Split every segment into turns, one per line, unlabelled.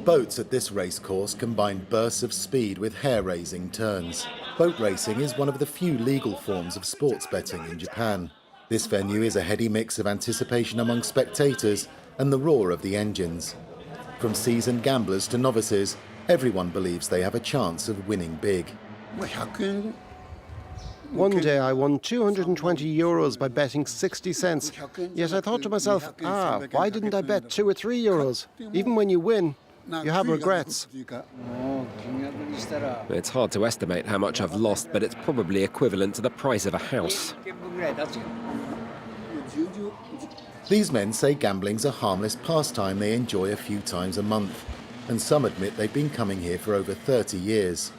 boats at this racecourse combine bursts of speed with hair-raising turns. Boat racing is one of the few legal forms of sports betting in Japan. This venue is a heady mix of anticipation among spectators and the roar of the engines. From seasoned gamblers to novices, everyone believes they have a chance of winning big.
One day I won €220 by betting 60 cents. Yet I thought to myself, why didn't I bet €2 or €3? Even when you win, you have regrets.
It's hard to estimate how much I've lost, but it's probably equivalent to the price of a house.
These men say gambling's a harmless pastime they enjoy a few times a month, and some admit they've been coming here for over 30 years.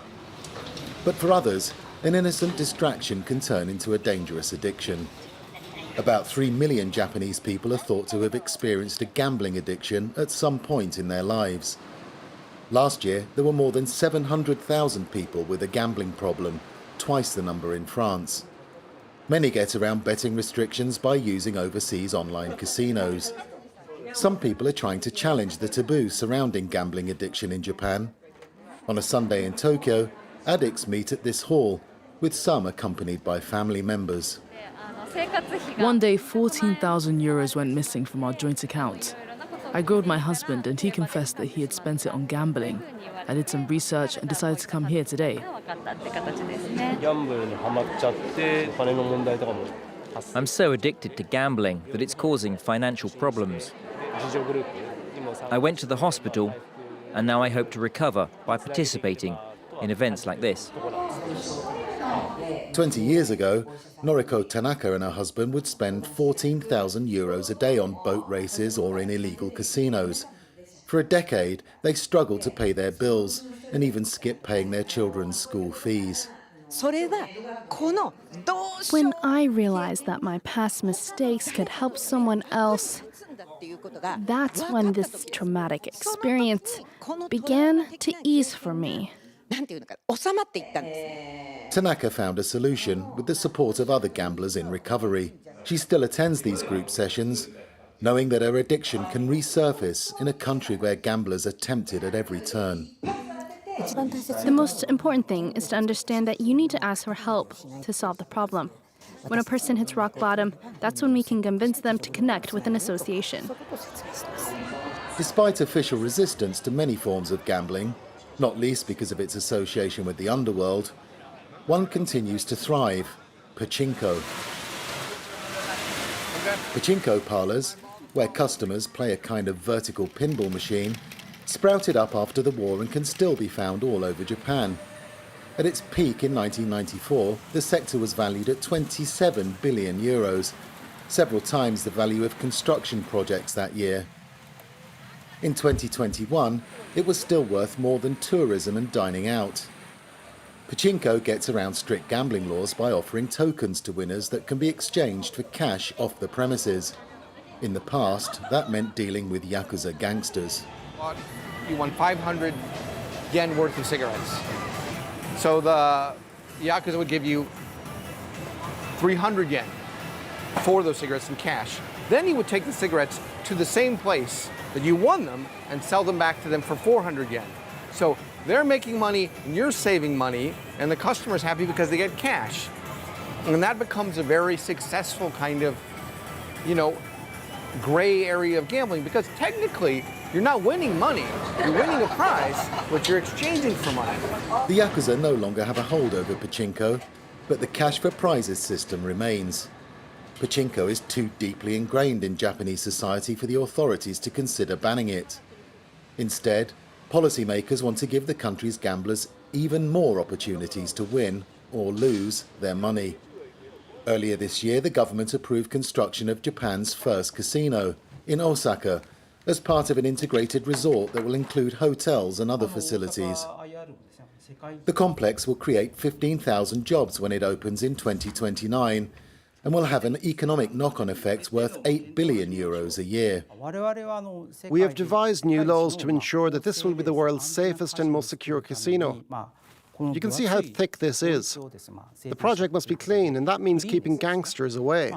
But for others, an innocent distraction can turn into a dangerous addiction. About 3 million Japanese people are thought to have experienced a gambling addiction at some point in their lives. Last year, there were more than 700,000 people with a gambling problem, twice the number in France. Many get around betting restrictions by using overseas online casinos. Some people are trying to challenge the taboo surrounding gambling addiction in Japan. On a Sunday in Tokyo, addicts meet at this hall, with some accompanied by family members.
One day, €14,000 went missing from our joint account. I grilled my husband and he confessed that he had spent it on gambling. I did some research and decided to come here today.
I'm so addicted to gambling that it's causing financial problems. I went to the hospital and now I hope to recover by participating in events like this.
20 years ago, Noriko Tanaka and her husband would spend €14,000 a day on boat races or in illegal casinos. For a decade, they struggled to pay their bills and even skipped paying their children's school fees.
When I realized that my past mistakes could help someone else, that's when this traumatic experience began to ease for me.
Tanaka found a solution with the support of other gamblers in recovery. She still attends these group sessions, knowing that her addiction can resurface in a country where gamblers are tempted at every turn.
The most important thing is to understand that you need to ask for help to solve the problem. When a person hits rock bottom, that's when we can convince them to connect with an association.
Despite official resistance to many forms of gambling, not least because of its association with the underworld, one continues to thrive: pachinko. Pachinko parlors, where customers play a kind of vertical pinball machine, sprouted up after the war and can still be found all over Japan. At its peak in 1994, the sector was valued at €27 billion, several times the value of construction projects that year. In 2021, it was still worth more than tourism and dining out. Pachinko gets around strict gambling laws by offering tokens to winners that can be exchanged for cash off the premises. In the past, that meant dealing with Yakuza gangsters.
You won 500 yen worth of cigarettes. So the Yakuza would give you 300 yen for those cigarettes in cash. Then he would take the cigarettes to the same place that you won them and sell them back to them for 400 yen. So they're making money and you're saving money, and the customer's happy because they get cash. And that becomes a very successful kind of, gray area of gambling, because technically you're not winning money. You're winning a prize, but you're exchanging for money.
The Yakuza no longer have a hold over pachinko, but the cash for prizes system remains. Pachinko is too deeply ingrained in Japanese society for the authorities to consider banning it. Instead, policymakers want to give the country's gamblers even more opportunities to win or lose their money. Earlier this year, the government approved construction of Japan's first casino in Osaka as part of an integrated resort that will include hotels and other facilities. The complex will create 15,000 jobs when it opens in 2029 and will have an economic knock-on effect worth €8 billion a year.
We have devised new laws to ensure that this will be the world's safest and most secure casino. You can see how thick this is. The project must be clean, and that means keeping gangsters away.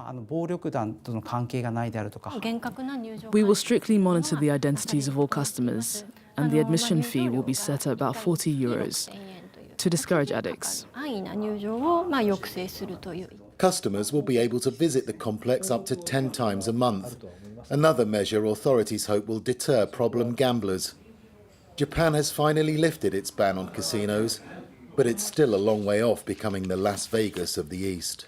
We will strictly monitor the identities of all customers, and the admission fee will be set at about 40 euros to discourage addicts.
Customers will be able to visit the complex up to 10 times a month, another measure authorities hope will deter problem gamblers. Japan has finally lifted its ban on casinos, but it's still a long way off becoming the Las Vegas of the East.